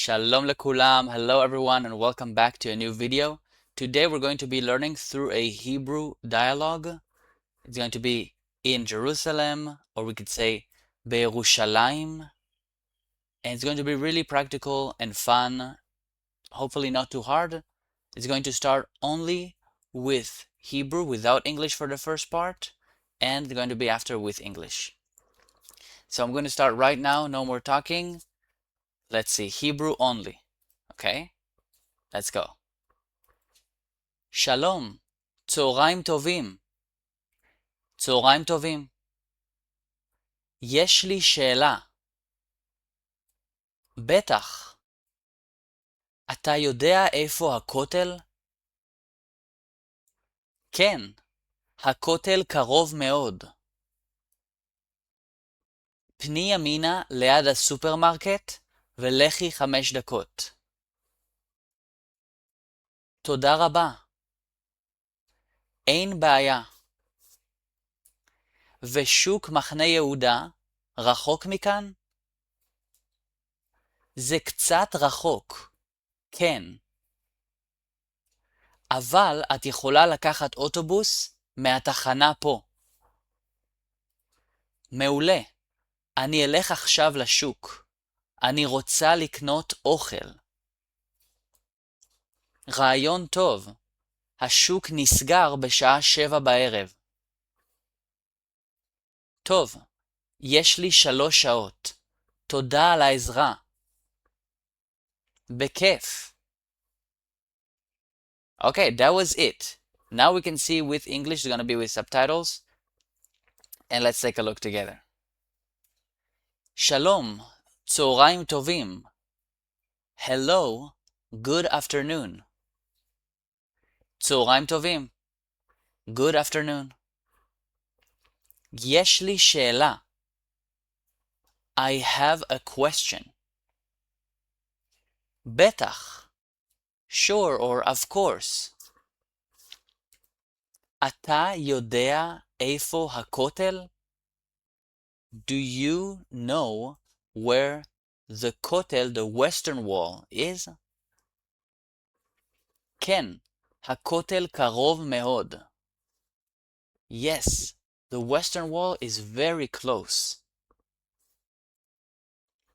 Shalom lekulam, hello everyone and welcome back to a new video. Today we're going to be learning through a Hebrew dialogue. It's going to be in Jerusalem, or we could say Be'erushalayim, and it's going to be really practical and fun, hopefully not too hard. It's going to start only with Hebrew without English for the first part, and it's going to be after with English. So I'm going to start right now, no more talking. Let's see, Hebrew only, okay? Let's go. שלום, צהריים טובים. צהריים טובים. יש לי שאלה. בטח. אתה יודע איפה הכותל? כן, הכותל קרוב מאוד. פני ימינה ליד הסופרמרקט ולכי 5 דקות. תודה רבה. אין בעיה. ושוק מחנה יהודה רחוק מכאן? זה קצת רחוק, כן. אבל את יכולה לקחת אוטובוס מהתחנה פה. מעולה. אני אלך עכשיו לשוק. אני רוצה לקנות אוכל. רעיון טוב. השוק נסגר בשעה 7 בערב. טוב, יש לי 3 שעות. תודה על העזרה. בכיף. Okay, that was it. Now we can see with English, it's going to be with subtitles. And let's take a look together. שלום, צהריים טובים. Hello, good afternoon. צהריים טובים. Good afternoon. יש לי שאלה. I have a question. בטח. Sure or of course. אתה יודע איפה הכותל? Do you know where the kotel, the western wall, is? כן, הכותל קרוב מאוד. Yes, the western wall is very close.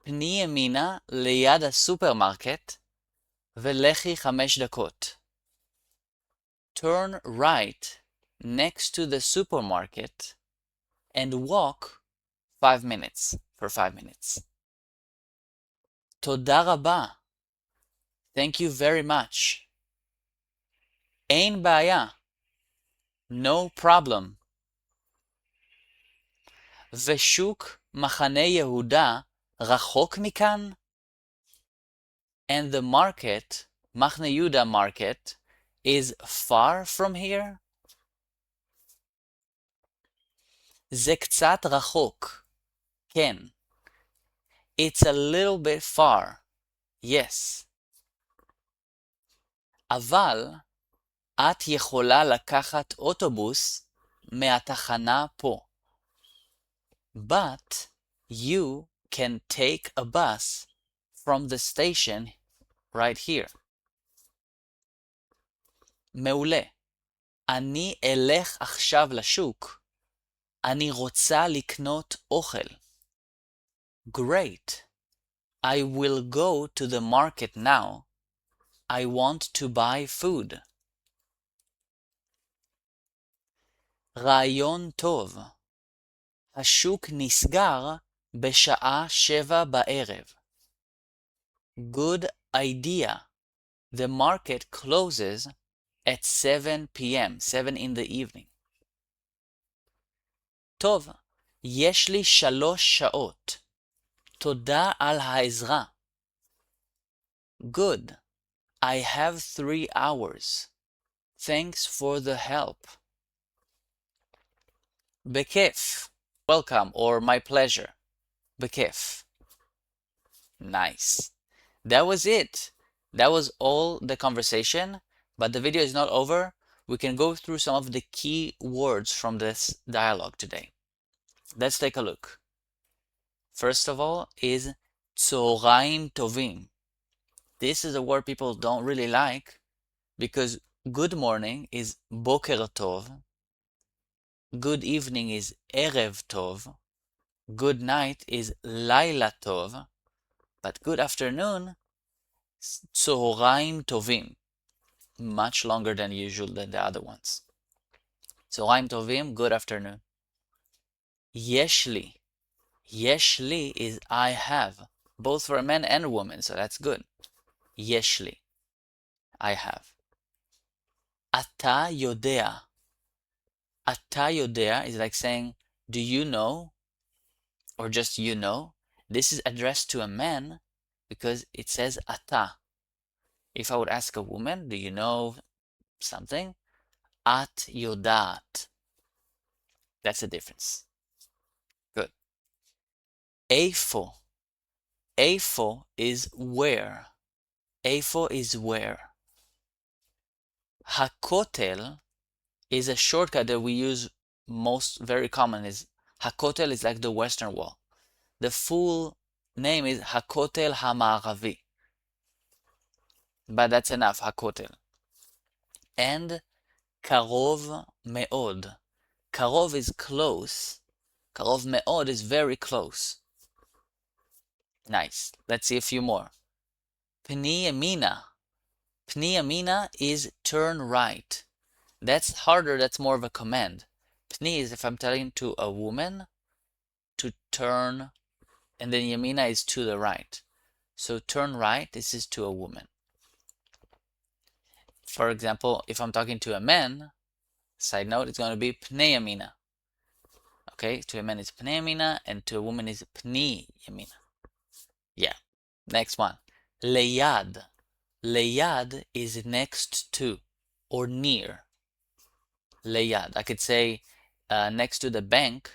פני ימינה ליד הסופרמרקט ולכי 5 דקות. Turn right next to the supermarket and walk 5 minutes, for 5 minutes. תודה רבה. Thank you very much. אין בעיה. No problem. ושוק מחנה יהודה רחוק מכאן? And the market, מחנה יהודה market, is far from here? זה קצת רחוק. כן. It's a little bit far. Yes. אבל את יכולה לקחת אוטובוס מהתחנה פה. But you can take a bus from the station right here. מעולה. אני אלך עכשיו לשוק. אני רוצה לקנות אוכל. Great. I will go to the market now. I want to buy food. רעיון טוב. השוק נסגר בשעה 7 בערב. Good idea. The market closes at 7 p.m., 7 in the evening. טוב, יש לי 3 שעות. תודה על העזרה. Good. I have 3 hours. Thanks for the help. בכיף. Welcome or my pleasure. בכיף. Nice. That was it. That was all the conversation, but the video is not over. We can go through some of the key words from this dialogue today. Let's take a look. First of all is צהריים טובים. this is a word people don't really like because good morning is boker tov, good evening is erev tov, good night is laila tov, but good afternoon is tzoraim tovim, much longer than usual than the other ones. Tzoraim tovim, good afternoon. Yesh li. Yesh li is I have, both for a man and a woman, so that's good. Yesh li, I have. Ata yodea. Ata yodea is like saying, do you know? Or just you know. This is addressed to a man because it says ata. If I would ask a woman, do you know something? At yodat. That's the difference. Good. Eifo. Eifo is where. Eifo is where. Hakotel is a shortcut that we use most, very common, is Hakotel is like the Western Wall. The full name is Hakotel HaMa'aravi. But that's enough, Hakotel. And Karov Me'od. Karov is close. Karov Me'od is very close. Nice. Let's see a few more. Pni Yamina. Pni Yamina is turn right. That's harder, that's more of a command. Pni is if I'm telling to a woman to turn, and then Yamina is to the right. So turn right, this is to a woman. For example, if I'm talking to a man, side note, it's going to be Pnei Yamina. Okay, to a man it's Pnei Yamina, and to a woman is Pni Yamina. Yeah. Next one. Leyad. Leyad is next to or near. Leyad. I could say next to the bank,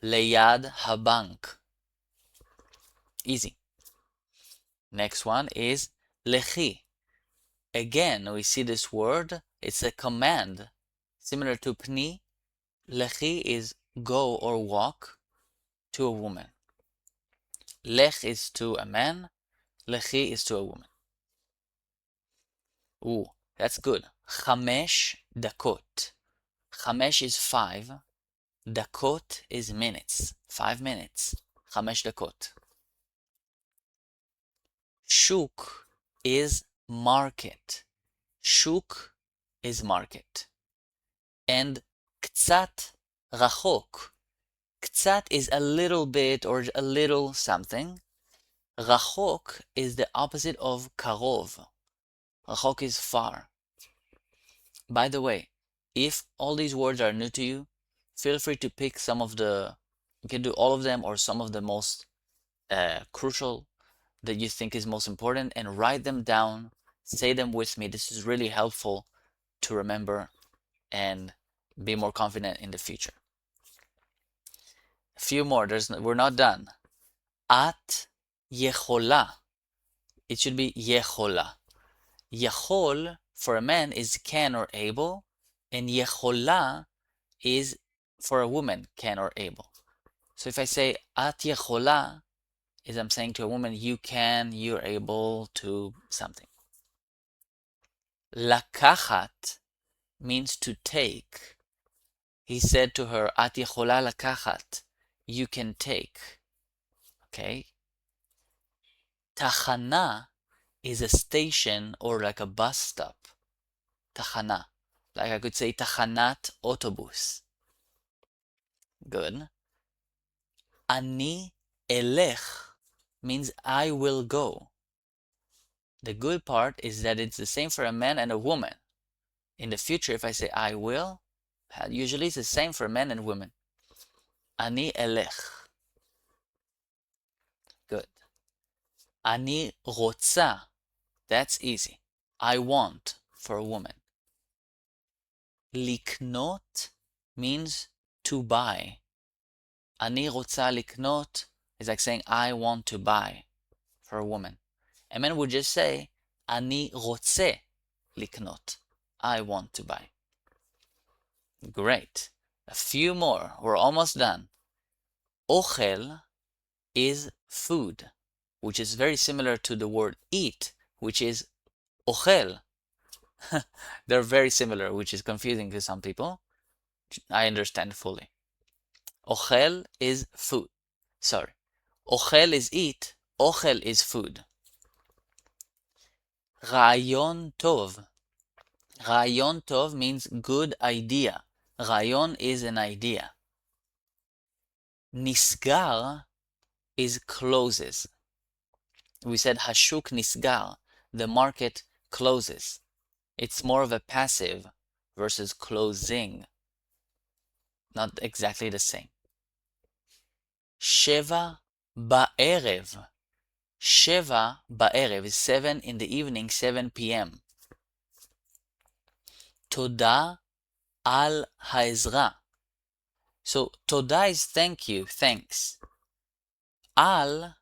Leyad habank. Easy. Next one is lechi. Again, we see this word. It's a command. Similar to pni, lechi is go or walk to a woman. Lech is to a man. Lechi is to a woman. Ooh, that's good. Chamesh dakot. Chamesh is 5. Dakot is minutes. 5 minutes. Chamesh dakot. Shuk is market. Shuk is market. And ktsat rachok. Ktsat is a little bit or a little something. Rachok is the opposite of karov. Rachok is far. By the way, if all these words are new to you, feel free to pick some of the, you can do all of them or some of the most crucial that you think is most important and write them down, say them with me. This is really helpful to remember and be more confident in the future. A few more, we're not done. At yechola. It should be yechola. Yechol for a man is can or able, and yechola is for a woman can or able. So if I say at yechola, is I'm saying to a woman, you can, you're able to something. Lakachat means to take. He said to her, at yechola lakachat, you can take. Okay. Tachana is a station or like a bus stop. Tachana. Like I could say tachanat autobus. Good. Ani elech means I will go. The good part is that it's the same for a man and a woman. In the future, if I say I will, usually it's the same for men and women. Ani elech. Good. Ani rotza. That's easy. I want for a woman. Liknot means to buy. Ani rotza liknot is like saying I want to buy for a woman. A man would just say Ani rotze liknot. I want to buy. Great. A few more. We're almost done. Ochel is food, which is very similar to the word eat, which is ochel. They're very similar, which is confusing to some people. I understand fully. Ochel is food. Sorry. Ochel is eat. Ochel is food. רעיון טוב. רעיון טוב means good idea. רעיון is an idea. נסגר is closes. We said השוק נסגר. The market closes. It's more of a passive versus closing. Not exactly the same. 7 בערב. 7 בערב is 7 in the evening, 7 p.m. תודה על העזרה. So, תודה is thank you, thanks. על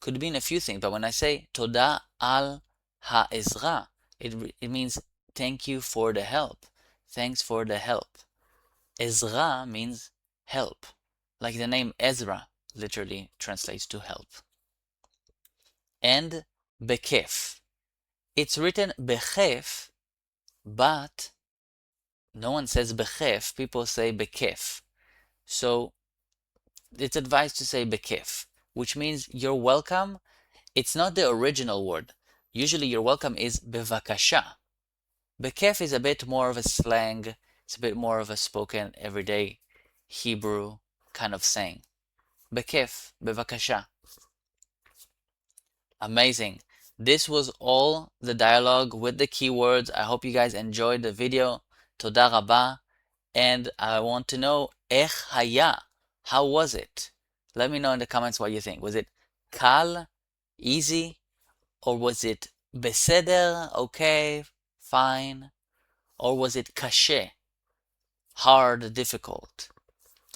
could mean a few things, but when I say תודה על העזרה, it means thank you for the help. Thanks for the help. עזרה means help. Like the name Ezra literally translates to help. And בכיף. It's written בכיף, but no one says בכיף, people say בכיף. So it's advised to say בכיף, which means you're welcome. It's not the original word. Usually you're welcome is בבקשה. בכיף is a bit more of a slang. It's a bit more of a spoken everyday Hebrew kind of saying. בכיף, בבקשה. Amazing. This was all the dialogue with the keywords. I hope you guys enjoyed the video. תודה רבה. And I want to know איך היה? How was it? Let me know in the comments what you think. Was it קל, easy, or was it בסדר, okay, fine, or was it קשה, hard, difficult?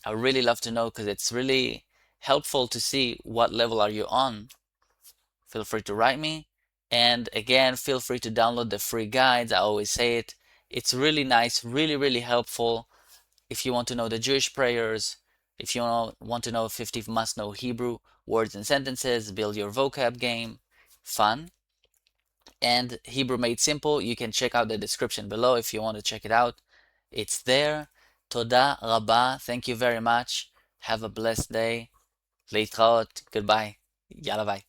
I really love to know because it's really helpful to see what level are you on. Feel free to write me. And again, feel free to download the free guides. I always say it. It's really nice, really, really helpful. If you want to know the Jewish prayers, if you want to know 50 must-know Hebrew words and sentences, build your vocab game, fun. And Hebrew Made Simple, you can check out the description below if you want to check it out. It's there. תודה רבה. Thank you very much. Have a blessed day. להתראות. Goodbye. יאללה ביי.